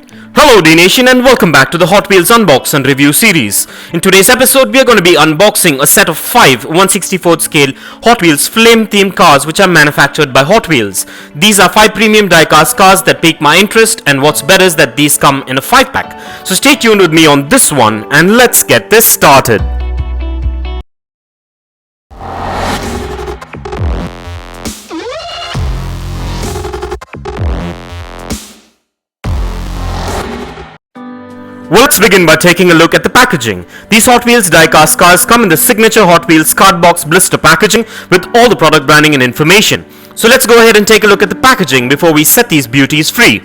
Hello Dnation and welcome back to the Hot Wheels Unbox and Review series. In today's episode we are going to be unboxing a set of 5 1/64th scale Hot Wheels Flame Theme Cars which are manufactured by Hot Wheels. These are 5 premium diecast cars that pique my interest, and what's better is that these come in a 5 pack. So stay tuned with me on this one and let's get this started. Well, let's begin by taking a look at the packaging. These Hot Wheels diecast cars come in the signature Hot Wheels cardbox blister packaging with all the product branding and information. So let's go ahead and take a look at the packaging before we set these beauties free.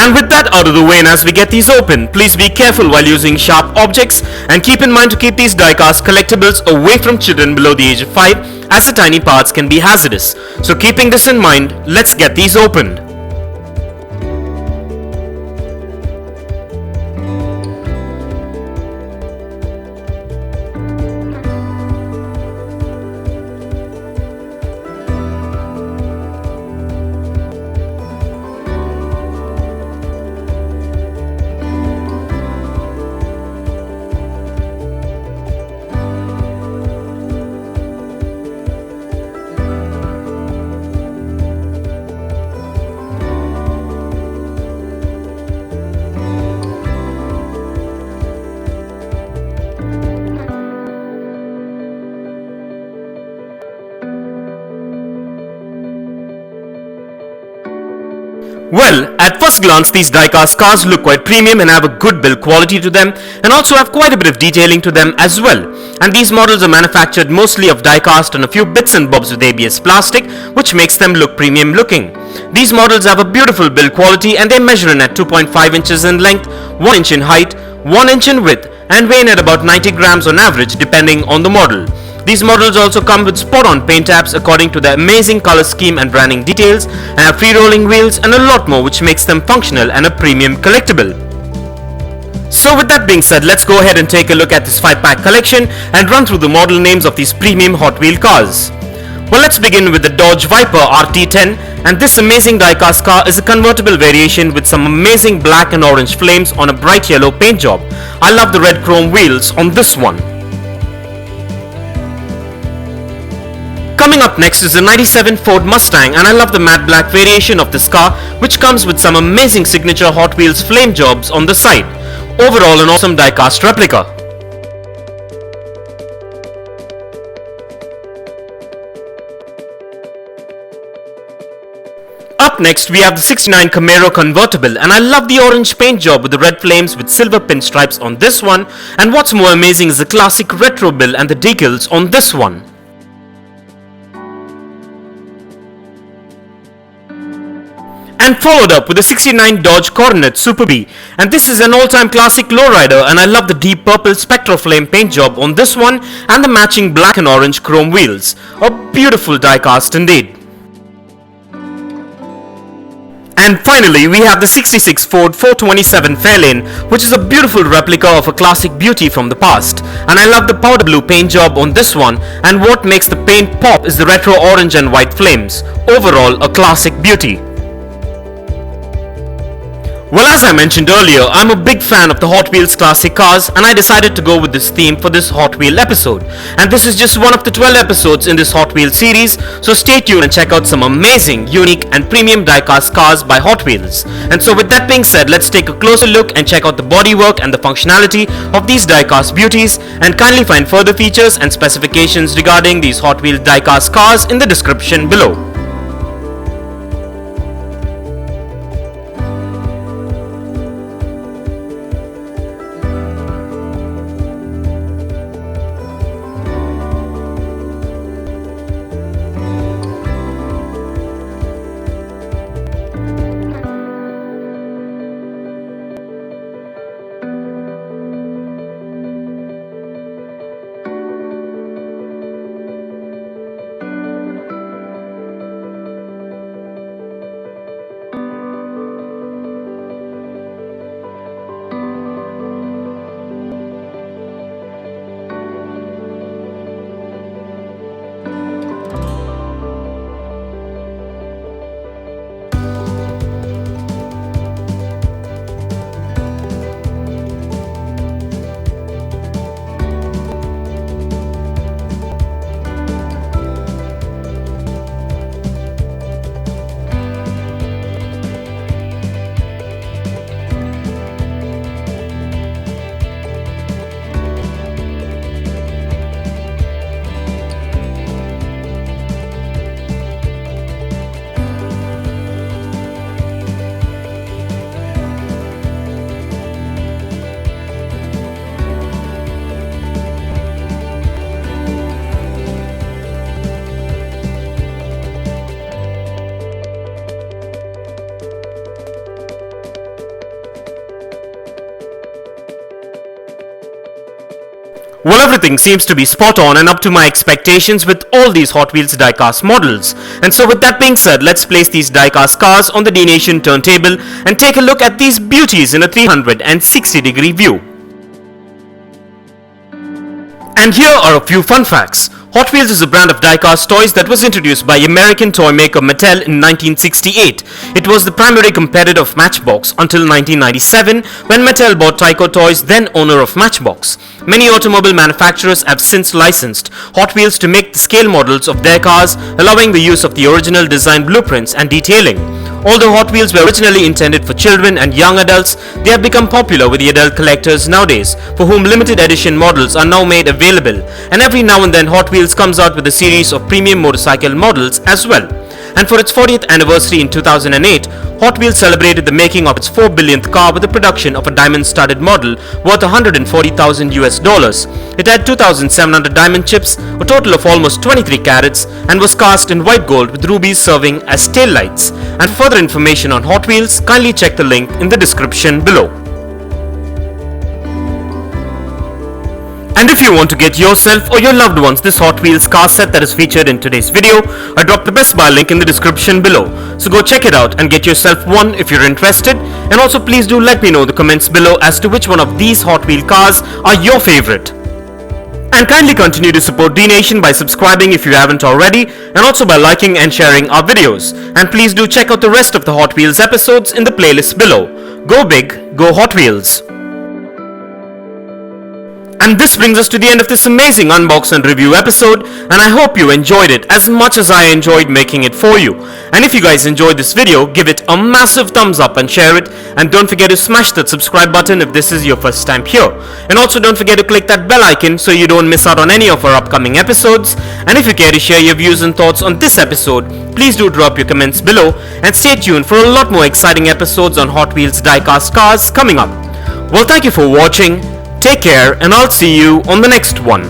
And with that out of the way, and as we get these open, please be careful while using sharp objects, and keep in mind to keep these diecast collectibles away from children below the age of 5, as the tiny parts can be hazardous. So keeping this in mind, let's get these opened. Well, at first glance these diecast cars look quite premium and have a good build quality to them, and also have quite a bit of detailing to them as well. And these models are manufactured mostly of diecast and a few bits and bobs with ABS plastic, which makes them look premium looking. These models have a beautiful build quality, and they measure in at 2.5 inches in length, 1 inch in height, 1 inch in width, and weigh in at about 90 grams on average depending on the model. These models also come with spot-on paint apps according to the amazing color scheme and branding details, and have free-rolling wheels and a lot more, which makes them functional and a premium collectible. So with that being said, let's go ahead and take a look at this 5-pack collection and run through the model names of these premium Hot Wheel cars. Well, let's begin with the Dodge Viper RT10, and this amazing diecast car is a convertible variation with some amazing black and orange flames on a bright yellow paint job. I love the red chrome wheels on this one. Coming up next is the 97 Ford Mustang, and I love the matte black variation of this car, which comes with some amazing signature Hot Wheels flame jobs on the side. Overall, an awesome diecast replica. Up next we have the 69 Camaro convertible, and I love the orange paint job with the red flames with silver pinstripes on this one, and what's more amazing is the classic retro bill and the decals on this one. And followed up with the 69 Dodge Coronet and this is an all-time classic lowrider, and I love the deep purple spectral flame paint job on this one and the matching black and orange chrome wheels. A beautiful diecast indeed. And finally, we have the 66 Ford 427 Fairlane, which is a beautiful replica of a classic beauty from the past. And I love the powder blue paint job on this one, and what makes the paint pop is the retro orange and white flames. Overall, a classic beauty. Well, as I mentioned earlier, I'm a big fan of the Hot Wheels classic cars, and I decided to go with this theme for this Hot Wheel episode. And this is just one of the 12 episodes in this Hot Wheels series, so stay tuned and check out some amazing, unique and premium diecast cars by Hot Wheels. And so with that being said, let's take a closer look and check out the bodywork and the functionality of these diecast beauties, and kindly find further features and specifications regarding these Hot Wheels diecast cars in the description below. Well, everything seems to be spot on and up to my expectations with all these Hot Wheels diecast models. And so with that being said, let's place these diecast cars on the Dnation turntable and take a look at these beauties in a 360-degree view. And here are a few fun facts. Hot Wheels is a brand of diecast toys that was introduced by American toy maker Mattel in 1968. It was the primary competitor of Matchbox until 1997 when Mattel bought Tyco Toys, then owner of Matchbox. Many automobile manufacturers have since licensed Hot Wheels to make the scale models of their cars, allowing the use of the original design blueprints and detailing. Although Hot Wheels were originally intended for children and young adults, they have become popular with the adult collectors nowadays, for whom limited edition models are now made available, and every now and then Hot Wheels comes out with a series of premium motorcycle models as well. And for its 40th anniversary in 2008, Hot Wheels celebrated the making of its 4 billionth car with the production of a diamond-studded model worth $140,000. It had 2,700 diamond chips, a total of almost 23 carats, and was cast in white gold with rubies serving as tail lights. And for further information on Hot Wheels, kindly check the link in the description below. And if you want to get yourself or your loved ones this Hot Wheels car set that is featured in today's video, I dropped the Best Buy link in the description below. So go check it out and get yourself one if you're interested. And also please do let me know in the comments below as to which one of these Hot Wheel cars are your favorite. And kindly continue to support Dnation by subscribing if you haven't already, and also by liking and sharing our videos. And please do check out the rest of the Hot Wheels episodes in the playlist below. Go big, go Hot Wheels! And this brings us to the end of this amazing unbox and review episode, and I hope you enjoyed it as much as I enjoyed making it for you. And if you guys enjoyed this video, give it a massive thumbs up and share it, and don't forget to smash that subscribe button if this is your first time here. And also don't forget to click that bell icon so you don't miss out on any of our upcoming episodes. And if you care to share your views and thoughts on this episode, please do drop your comments below, and stay tuned for a lot more exciting episodes on Hot Wheels diecast cars coming up. Well, thank you for watching. Take care, and I'll see you on the next one.